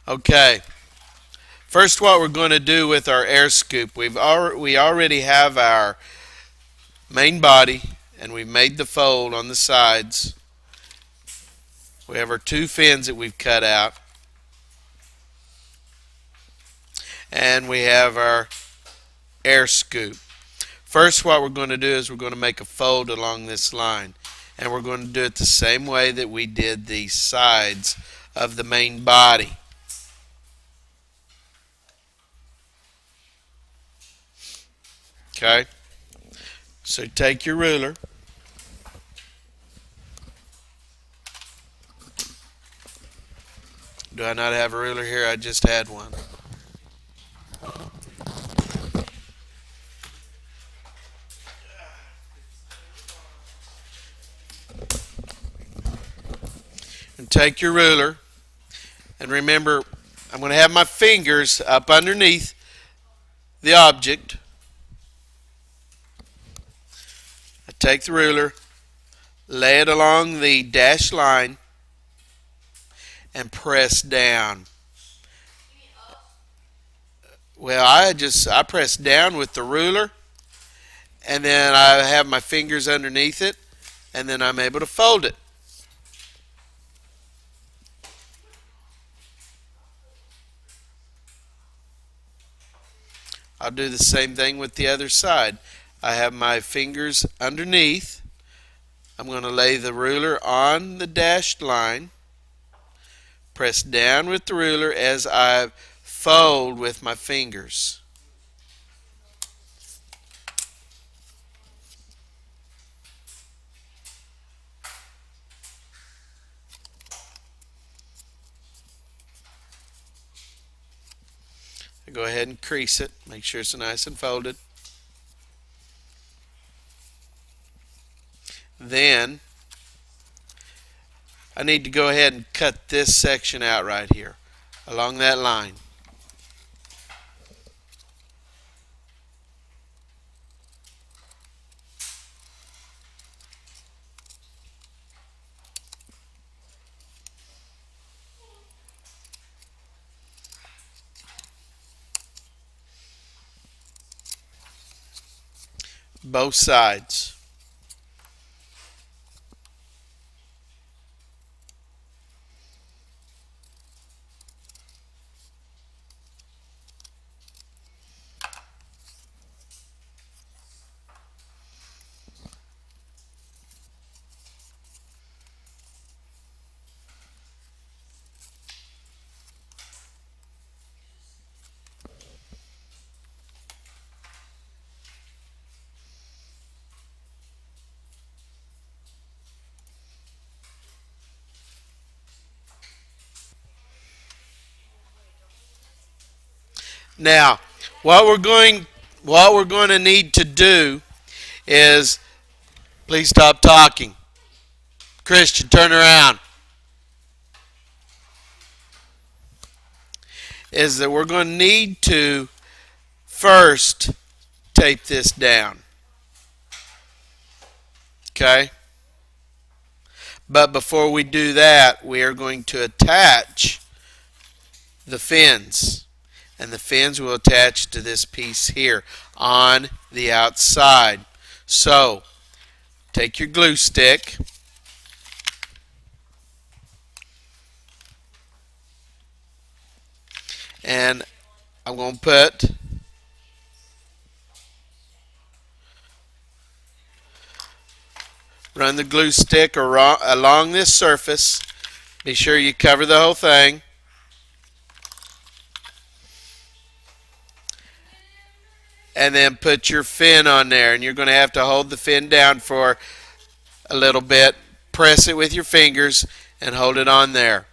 Okay. First, what we're going to do with our air scoop, we already have our main body, and we've made the fold on the sides. We have our two fins that we've cut out, and we have our air scoop. First, what we're going to do is we're going to make a fold along this line, and we're going to do it the same way that we did the sides of the main body. Okay, so take your ruler. Do I not have a ruler here? I just had one. And take your ruler, and remember, I'm going to have my fingers up underneath the object. I take the ruler, lay it along the dashed line, and press down. Well, I press down with the ruler, and then I have my fingers underneath it, and then I'm able to fold it. I'll do the same thing with the other side. I have my fingers underneath. I'm going to lay the ruler on the dashed line, press down with the ruler as I fold with my fingers. Go ahead and crease it. Make sure it's nice and folded. Then I need to go ahead and cut this section out right here along that line. Both sides. Now, what we're going to need to do is, please stop talking. Christian, turn around. Is that we're going to need to first tape this down. Okay? But before we do that, we are going to attach the fins. And the fins will attach to this piece here on the outside. So, take your glue stick, and I'm going to run the glue stick along this surface. Be sure you cover the whole thing. And then put your fin on there, and you're going to have to hold the fin down for a little bit. Press it with your fingers and hold it on there.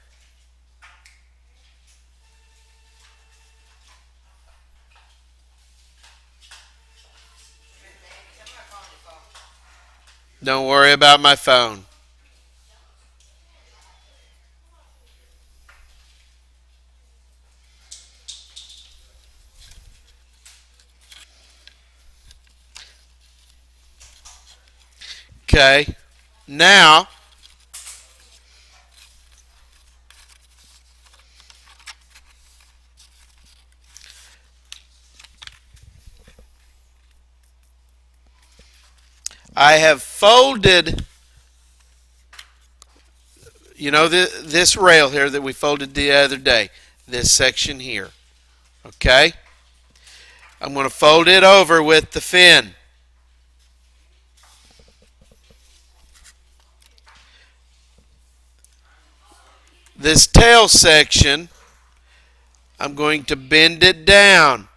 Don't worry about my phone. Okay, now I have folded, this rail here that we folded the other day, this section here. Okay? I'm going to fold it over with the fin. This tail section, I'm going to bend it down.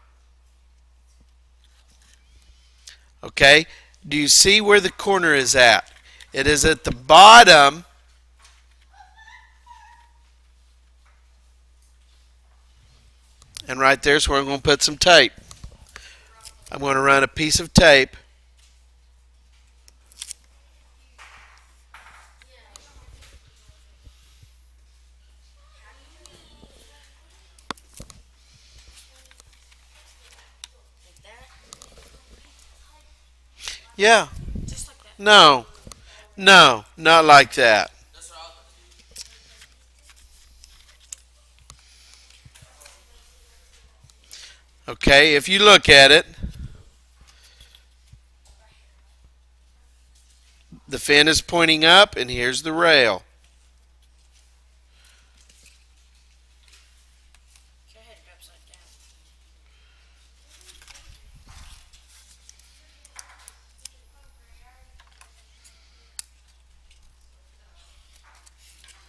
Okay? Do you see where the corner is at? It is at the bottom. And right there's where I'm going to put some tape. I'm going to run a piece of tape Yeah. Just like that. No. No, not like that. Okay, if you look at it, the fin is pointing up and here's the rail. Go ahead and upside down.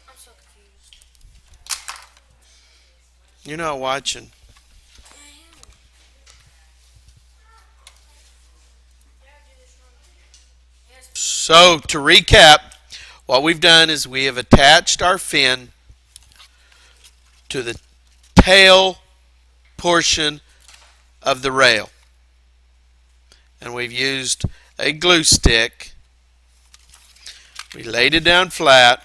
I'm so confused. You're not watching. Yeah, I am. Yes. So, to recap, what we've done is we have attached our fin to the tail portion of the rail. And we've used a glue stick. We laid it down flat.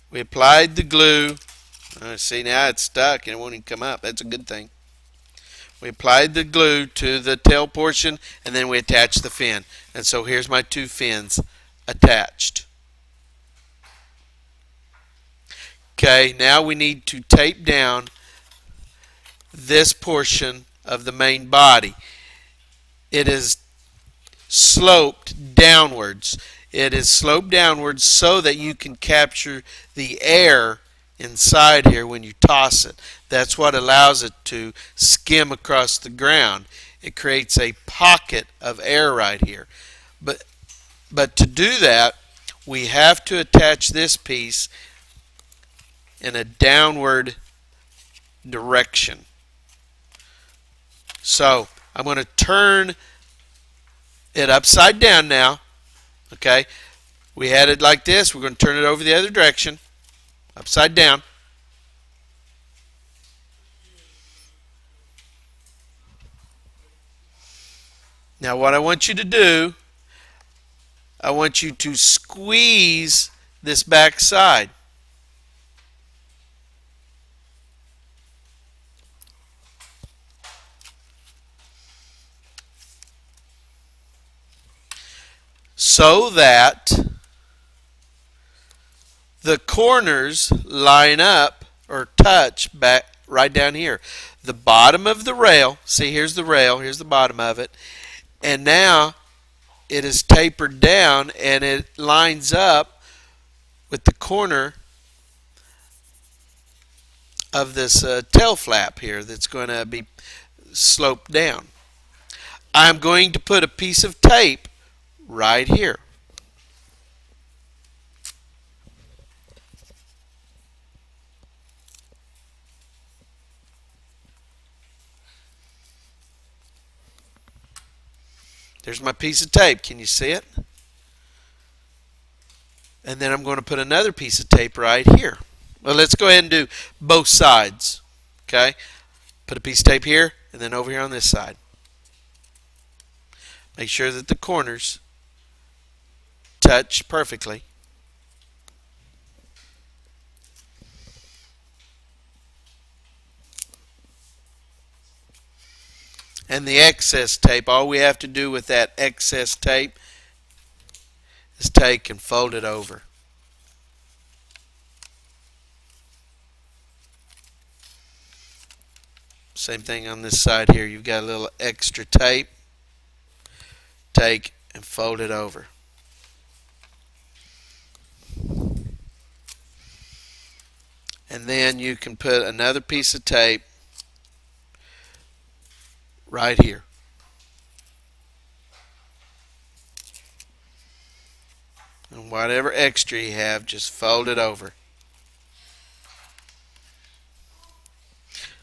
We applied the glue. See, now it's stuck and it won't even come up. That's a good thing. We applied the glue to the tail portion and then we attached the fin. And so here's my two fins attached. Okay, now we need to tape down this portion of the main body. It is sloped downwards. It is sloped downwards so that you can capture the air inside here when you toss it. That's what allows it to skim across the ground. It creates a pocket of air right here. But to do that, we have to attach this piece in a downward direction. So I'm going to turn it upside down now. Okay, we had it like this. We're going to turn it over the other direction, upside down. Now what I want you to do, I want you to squeeze this back side. So that the corners line up or touch back right down here. The bottom of the rail, see here's the rail, here's the bottom of it, and now it is tapered down and it lines up with the corner of this tail flap here that's going to be sloped down. I'm going to put a piece of tape right here. There's my piece of tape. Can you see it? And then I'm going to put another piece of tape right here. Well, let's go ahead and do both sides. Okay? Put a piece of tape here and then over here on this side. Make sure that the corners touch perfectly. And the excess tape, all we have to do with that excess tape is take and fold it over. Same thing on this side here. You've got a little extra tape. Take and fold it over. And then you can put another piece of tape right here. And whatever extra you have, just fold it over.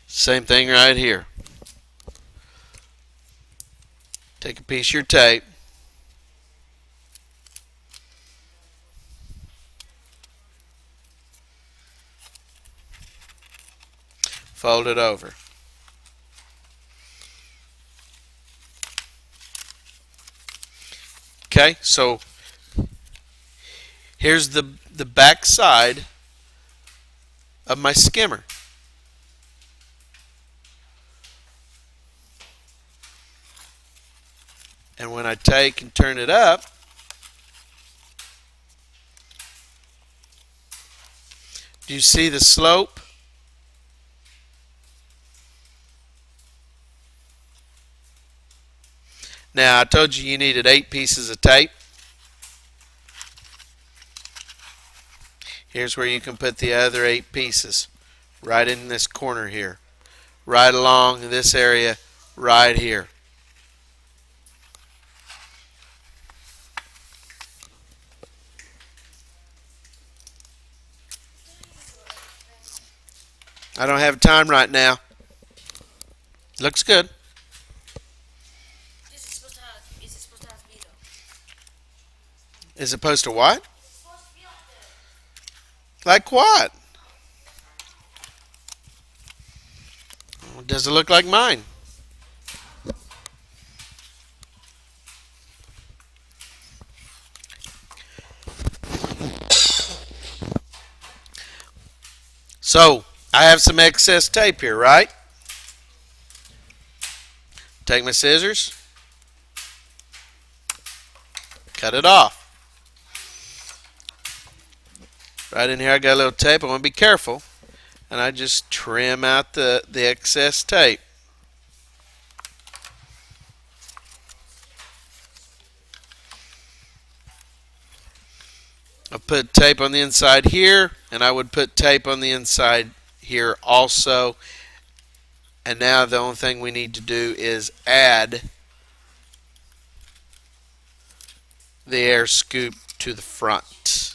Same thing right here. Take a piece of your tape, fold it over. Okay, so here's the back side of my skimmer. And when I take and turn it up, do you see the slope? Now, I told you you needed 8 pieces of tape. Here's where you can put the other 8 pieces. Right in this corner here. Right along this area right here. I don't have time right now. Looks good. Is it supposed to have to be though? As opposed to what? It's supposed to be like this. Like what? Does it look like mine? So, I have some excess tape here, right? Take my scissors, cut it off. Right in here I got a little tape. I want to be careful. And I just trim out the excess tape. I put tape on the inside here, and I would put tape on the inside here also. And now the only thing we need to do is add the air scoop to the front.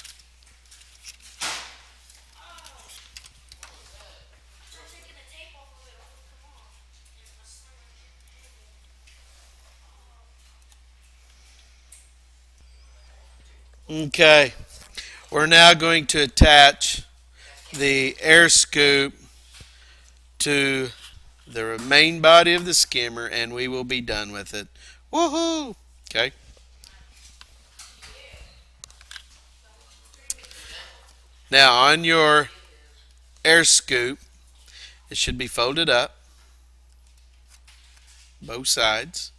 Okay, we're now going to attach the air scoop to the main body of the skimmer, and we will be done with it. Woohoo! Okay. Now on your air scoop, it should be folded up, both sides.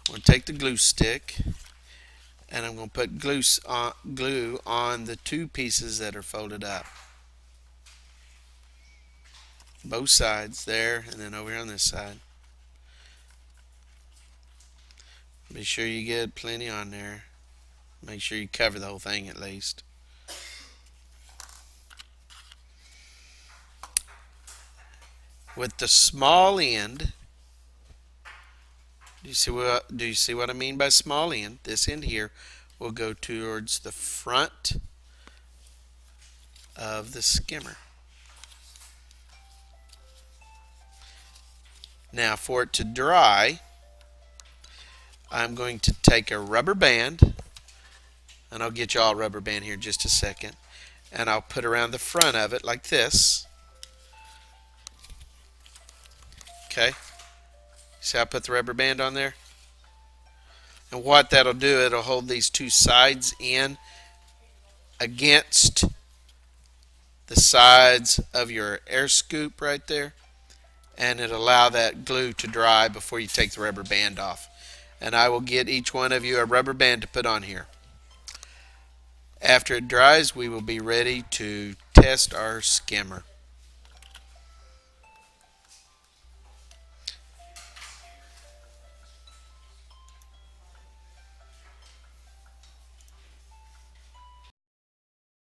I'm going to take the glue stick, and I'm going to put glue on the 2 pieces that are folded up. Both sides there, and then over here on this side. Be sure you get plenty on there. Make sure you cover the whole thing at least. With the small end, do you see what I mean by small end? This end here will go towards the front of the skimmer. Now for it to dry, I'm going to take a rubber band, and I'll get you all a rubber band here in just a second, and I'll put around the front of it like this. Okay, see how I put the rubber band on there? And what that'll do, it'll hold these 2 sides in against the sides of your air scoop right there, and it'll allow that glue to dry before you take the rubber band off. And I will get each one of you a rubber band to put on here. After it dries, we will be ready to test our skimmer.